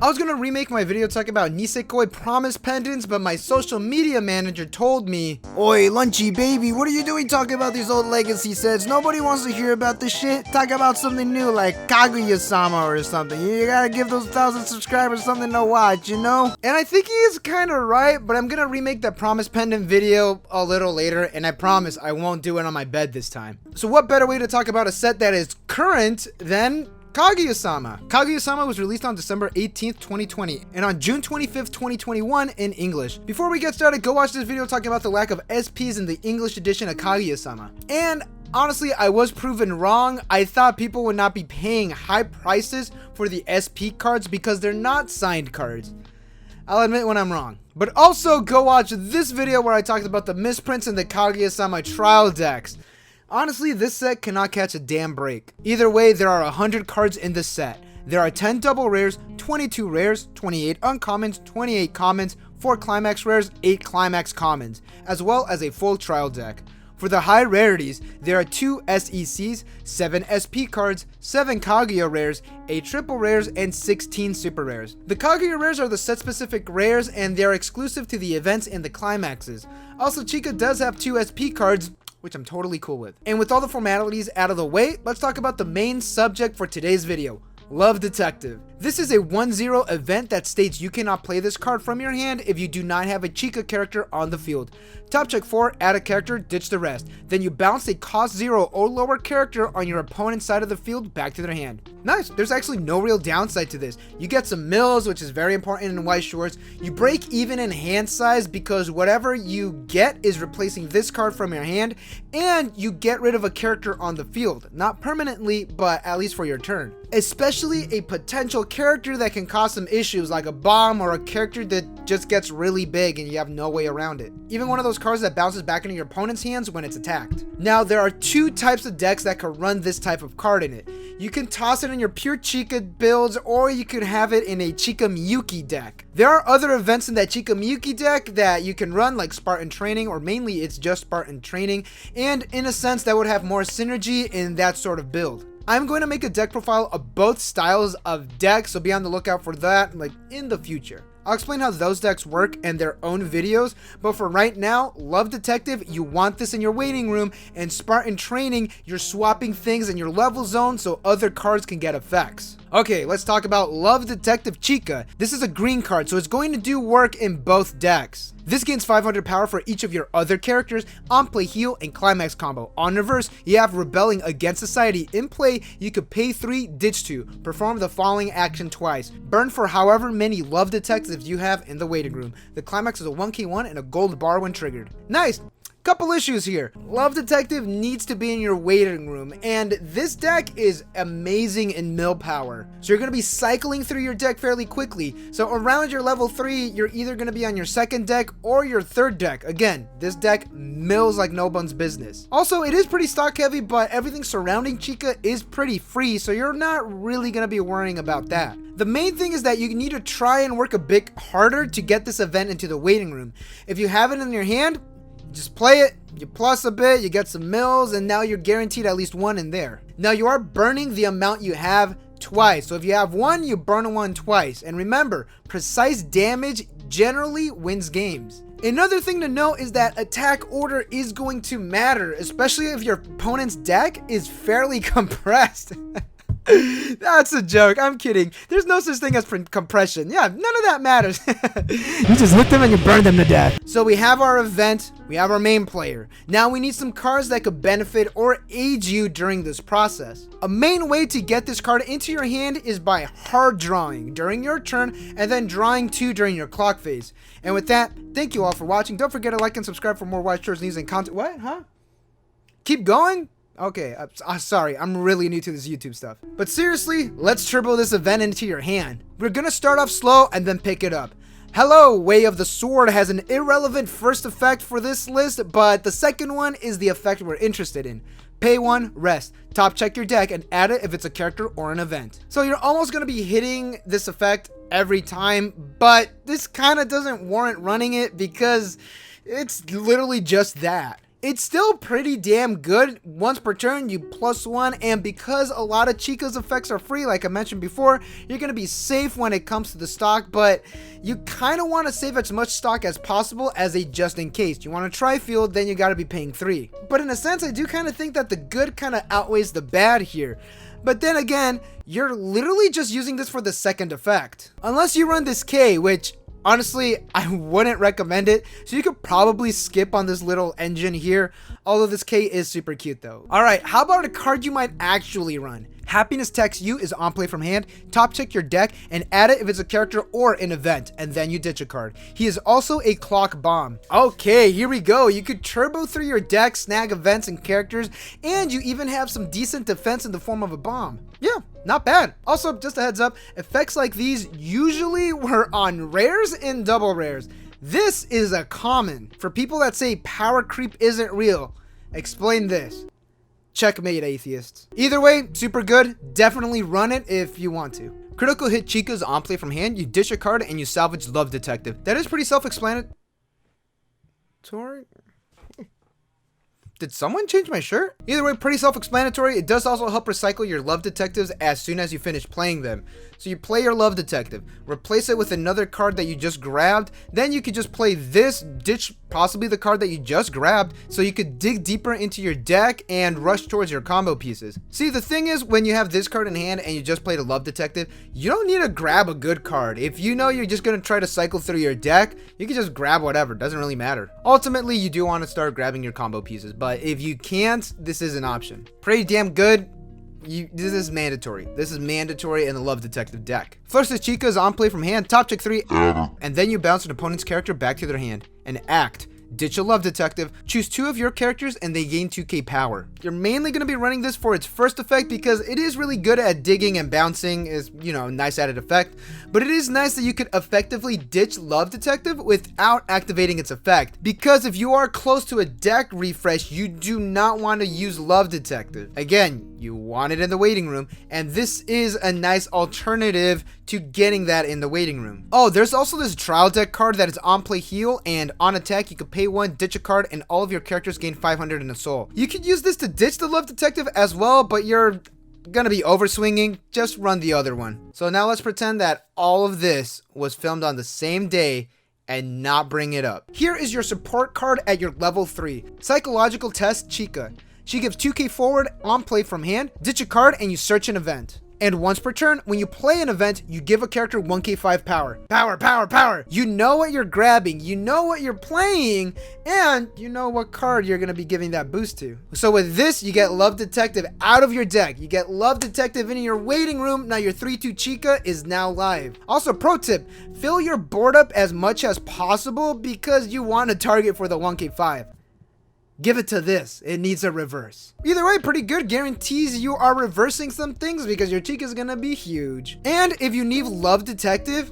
I was gonna remake my video talking about Nisekoi promise pendants, but my social media manager told me, "Oi, Lunchy baby, what are you doing talking about these old legacy sets? Nobody wants to hear about this shit. Talk about something new like Kaguya-Sama or something. You gotta give those 1,000 subscribers something to watch, you know?" And I think he is kinda right, but I'm gonna remake that promise pendant video a little later, and I promise I won't do it on my bed this time. So what better way to talk about a set that is current than Kaguya-Sama. Kaguya-Sama was released on December 18th, 2020, and on June 25th, 2021 in English. Before we get started, go watch this video talking about the lack of SPs in the English edition of Kaguya-Sama. And honestly, I was proven wrong. I thought people would not be paying high prices for the SP cards because they're not signed cards. I'll admit when I'm wrong. But also go watch this video where I talked about the misprints in the Kaguya-Sama trial decks. Honestly, this set cannot catch a damn break. Either way, there are 100 cards in this set. There are 10 double rares, 22 rares, 28 uncommons, 28 commons, 4 climax rares, 8 climax commons, as well as a full trial deck. For the high rarities, there are 2 SECs, 7 SP cards, 7 Kaguya rares, 8 triple rares, and 16 super rares. The Kaguya rares are the set-specific rares, and they are exclusive to the events and the climaxes. Also, Chika does have 2 SP cards, which I'm totally cool with. And with all the formalities out of the way, let's talk about the main subject for today's video. Love Detective. This is a 1-0 event that states you cannot play this card from your hand if you do not have a Chika character on the field. Top check 4, add a character, ditch the rest. Then you bounce a cost 0 or lower character on your opponent's side of the field back to their hand. Nice, there's actually no real downside to this. You get some mills, which is very important in Weiss Schwarz. You break even in hand size because whatever you get is replacing this card from your hand, and you get rid of a character on the field. Not permanently, but at least for your turn. Especially a potential character that can cause some issues like a bomb or a character that just gets really big and you have no way around it. Even one of those cards that bounces back into your opponent's hands when it's attacked. Now there are 2 types of decks that can run this type of card in it. You can toss it in your pure Chika builds, or you could have it in a Chika Miyuki deck. There are other events in that Chika Miyuki deck that you can run like Spartan Training, or mainly it's just Spartan Training, and in a sense that would have more synergy in that sort of build. I'm going to make a deck profile of both styles of decks, so be on the lookout for that like in the future. I'll explain how those decks work in their own videos, but for right now, Love Detective, you want this in your waiting room, and Spartan Training, you're swapping things in your level zone so other cards can get effects. Okay, let's talk about Love Detective Chika. This is a green card, so it's going to do work in both decks. This gains 500 power for each of your other characters, on play heal and climax combo. On reverse, you have Rebelling Against Society. In play, you could pay 3, ditch 2, perform the following action twice. Burn for however many Love Detectives you have in the waiting room. The climax is a 1k1 and a gold bar when triggered. Nice! Couple issues here. Love Detective needs to be in your waiting room, and this deck is amazing in mill power. So you're going to be cycling through your deck fairly quickly. So around your level 3, you're either going to be on your second deck or your third deck. Again, this deck mills like no one's business. Also, it is pretty stock heavy, but everything surrounding Chika is pretty free, so you're not really going to be worrying about that. The main thing is that you need to try and work a bit harder to get this event into the waiting room. If you have it in your hand, just play it, you plus a bit, you get some mills, and now you're guaranteed at least 1 in there. Now you are burning the amount you have twice. So if you have 1, you burn 1 twice. And remember, precise damage generally wins games. Another thing to note is that attack order is going to matter, especially if your opponent's deck is fairly compressed. That's a joke. I'm kidding. There's no such thing as compression. Yeah, none of that matters. You just hit them and you burn them to death. So we have our event. We have our main player. Now we need some cards that could benefit or aid you during this process. A main way to get this card into your hand is by hard drawing during your turn and then drawing 2 during your clock phase. And with that, thank you all for watching. Don't forget to like and subscribe for more Weiss Schwarz news and content. What? Huh? Keep going? Okay, sorry, I'm really new to this YouTube stuff. But seriously, let's turbo this event into your hand. We're gonna start off slow and then pick it up. Hello, Way of the Sword has an irrelevant first effect for this list, but the second one is the effect we're interested in. Pay 1, rest. Top check your deck and add it if it's a character or an event. So you're almost gonna be hitting this effect every time, but this kinda doesn't warrant running it because it's literally just that. It's still pretty damn good. Once per turn, you +1, and because a lot of Chika's effects are free, like I mentioned before, you're going to be safe when it comes to the stock, but you kind of want to save as much stock as possible as a just in case. You want to try field, then you got to be paying 3. But in a sense, I do kind of think that the good kind of outweighs the bad here. But then again, you're literally just using this for the second effect. Unless you run this K, which honestly, I wouldn't recommend it, so you could probably skip on this little engine here, although this K is super cute though. Alright, how about a card you might actually run? Happiness Text You is on play from hand. Top check your deck and add it if it's a character or an event, and then you ditch a card. He is also a clock bomb. Okay, here we go. You could turbo through your deck, snag events and characters, and you even have some decent defense in the form of a bomb. Yeah, not bad. Also, just a heads up, effects like these usually were on rares and double rares. This is a common. For people that say power creep isn't real, explain this. Checkmate, atheists. Either way, super good. Definitely run it if you want to. Critical hit Chika's on play from hand. You dish a card and you salvage Love Detective. That is pretty self-explanatory. Did someone change my shirt? Either way, pretty self-explanatory. It does also help recycle your Love Detectives as soon as you finish playing them. So you play your Love Detective, replace it with another card that you just grabbed, then you could just play this, ditch possibly the card that you just grabbed, so you could dig deeper into your deck and rush towards your combo pieces. See, the thing is, when you have this card in hand and you just played a Love Detective, you don't need to grab a good card. If you know you're just going to try to cycle through your deck, you can just grab whatever. It doesn't really matter. Ultimately, you do want to start grabbing your combo pieces, but if you can't, this is an option. Pretty damn good. This is mandatory. This is mandatory in the Love Detective deck. First, the Chika is on play from hand, top check 3, and then you bounce an opponent's character back to their hand and act. Ditch a Love Detective, choose 2 of your characters, and they gain 2k power. You're mainly going to be running this for its first effect because it is really good at digging and bouncing, is, you know, nice added effect. But it is nice that you could effectively ditch Love Detective without activating its effect. Because if you are close to a deck refresh, you do not want to use Love Detective. Again, you want it in the waiting room, and this is a nice alternative to getting that in the waiting room. Oh, there's also this trial deck card that is on play heal, and on attack you can pay 1, ditch a card, and all of your characters gain 500 in a soul. You could use this to ditch the Love Detective as well, but you're gonna be overswinging. Just run the other one. So now let's pretend that all of this was filmed on the same day and not bring it up. Here is your support card at your level 3. Psychological Test Chika. She gives 2k forward on play from hand, ditch a card, and you search an event. And once per turn, when you play an event, you give a character 1k5 power. Power, power, power! You know what you're grabbing, you know what you're playing, and you know what card you're gonna be giving that boost to. So with this, you get Love Detective out of your deck. You get Love Detective in your waiting room. Now your 3/2 Chika is now live. Also, pro tip, fill your board up as much as possible because you want a target for the 1k5. Give it to this. It needs a reverse. Either way, pretty good. Guarantees you are reversing some things because your Chika is gonna be huge. And if you need Love Detective,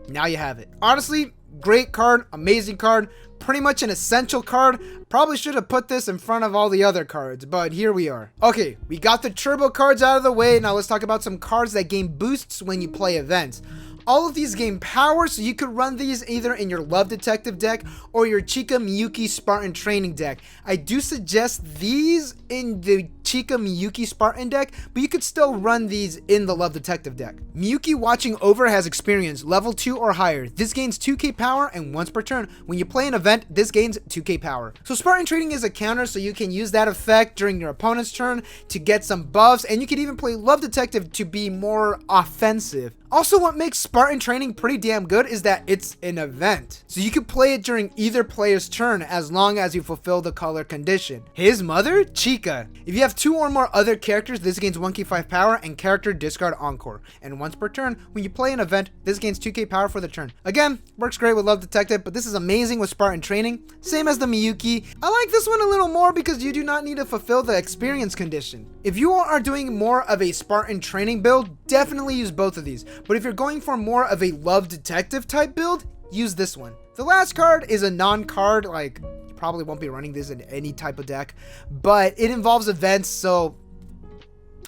now you have it. Honestly, great card, amazing card, pretty much an essential card. Probably should have put this in front of all the other cards, but here we are. Okay, we got the turbo cards out of the way. Now let's talk about some cards that gain boosts when you play events. All of these gain power, so you could run these either in your Love Detective deck or your Chika Miyuki Spartan Training deck. I do suggest these in the Chika Miyuki Spartan deck, but you could still run these in the Love Detective deck. Miyuki Watching Over has experience, level 2 or higher. This gains 2k power, and once per turn, when you play an event, this gains 2k power. So Spartan Training is a counter, so you can use that effect during your opponent's turn to get some buffs, and you could even play Love Detective to be more offensive. Also, what makes Spartan Training pretty damn good is that it's an event. So you can play it during either player's turn as long as you fulfill the color condition. His mother? Chika. If you have 2 or more other characters, this gains 1k5 power and character discard encore. And once per turn, when you play an event, this gains 2k power for the turn. Again, works great with Love Detective, but this is amazing with Spartan Training. Same as the Miyuki. I like this one a little more because you do not need to fulfill the experience condition. If you are doing more of a Spartan Training build, definitely use both of these. But if you're going for more of a Love Detective type build, use this one. The last card is a non-card, like, you probably won't be running this in any type of deck, but it involves events, so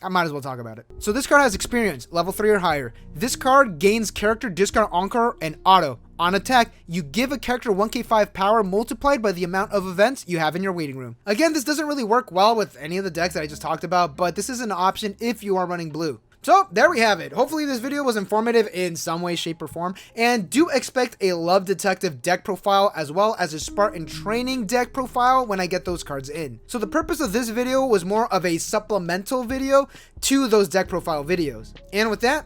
I might as well talk about it. So this card has experience, level 3 or higher. This card gains character discard encore and auto. On attack, you give a character 1k5 power multiplied by the amount of events you have in your waiting room. Again, this doesn't really work well with any of the decks that I just talked about, but this is an option if you are running blue. So there we have it. Hopefully this video was informative in some way, shape, or form, and do expect a Love Detective deck profile as well as a Spartan Training deck profile when I get those cards in. So the purpose of this video was more of a supplemental video to those deck profile videos. And with that,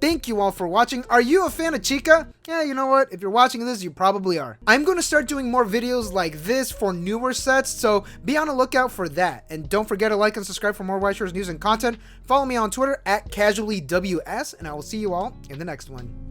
thank you all for watching. Are you a fan of Chika? Yeah, you know what? If you're watching this, you probably are. I'm going to start doing more videos like this for newer sets, so be on the lookout for that. And don't forget to like and subscribe for more Weiss Schwarz news and content. Follow me on Twitter at CasuallyWS, and I will see you all in the next one.